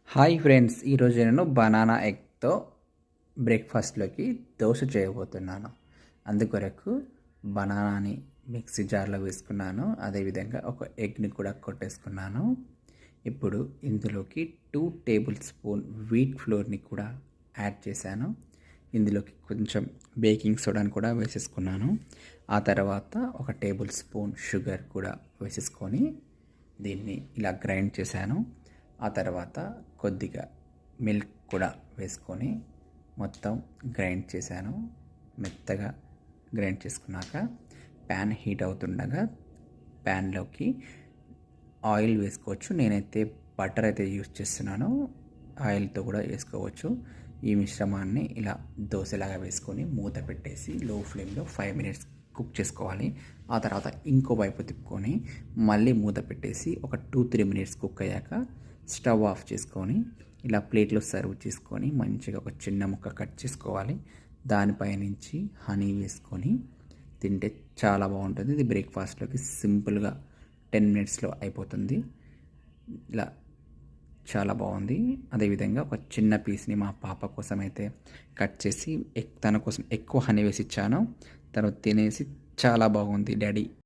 Hi friends, ఈరోజు నేను banana ఎగ్తో బ్రేక్ఫాస్ట్లోకి dosa చేయబోతున్నాను. అందుకొరకు బనానాని మిక్సీ జార్లో వేసుకున్నాను. అదేవిధంగా ఒక ఎగ్ని కూడా కొట్టేసుకున్నాను. ఇప్పుడు ఇందులోకి 2 టేబుల్ స్పూన్ వీట్ ఫ్లోర్ని కూడా యాడ్ చేశాను. ఇందులోకి కొంచెం బేకింగ్ సోడాని కూడా వేసేసుకున్నాను. ఆ తర్వాత ఒక టేబుల్ స్పూన్ షుగర్ కూడా వేసేసుకొని దీన్ని ఇలా గ్రైండ్ చేశాను. ఆ తర్వాత కొద్దిగా మిల్క్ కూడా వేసుకొని మొత్తం గ్రైండ్ చేశాను. మెత్తగా గ్రైండ్ చేసుకున్నాక ప్యాన్ హీట్ అవుతుండగా ప్యాన్లోకి ఆయిల్ వేసుకోవచ్చు. నేనైతే బటర్ అయితే యూస్ చేస్తున్నాను. ఆయిల్తో కూడా వేసుకోవచ్చు. ఈ మిశ్రమాన్ని ఇలా దోశలాగా వేసుకొని మూత పెట్టేసి లో ఫ్లేమ్లో 5 మినిట్స్ కుక్ చేసుకోవాలి. ఆ తర్వాత ఇంకో వైపు తిప్పుకొని మళ్ళీ మూత పెట్టేసి ఒక 2-3 మినిట్స్ కుక్ అయ్యాక స్టవ్ ఆఫ్ చేసుకొని ఇలా ప్లేట్లో సర్వ్ చేసుకొని మంచిగా ఒక చిన్న ముక్క కట్ చేసుకోవాలి. దానిపై నుంచి హనీ వేసుకొని తింటే చాలా బాగుంటుంది. ఇది బ్రేక్ఫాస్ట్లోకి సింపుల్గా 10 మినిట్స్లో అయిపోతుంది. ఇలా చాలా బాగుంది. అదేవిధంగా ఒక చిన్న పీస్ని మా పాప కోసం అయితే కట్ చేసి తన కోసం ఎక్కువ హనీ వేసి ఇచ్చాను. తను తినేసి చాలా బాగుంది డాడీ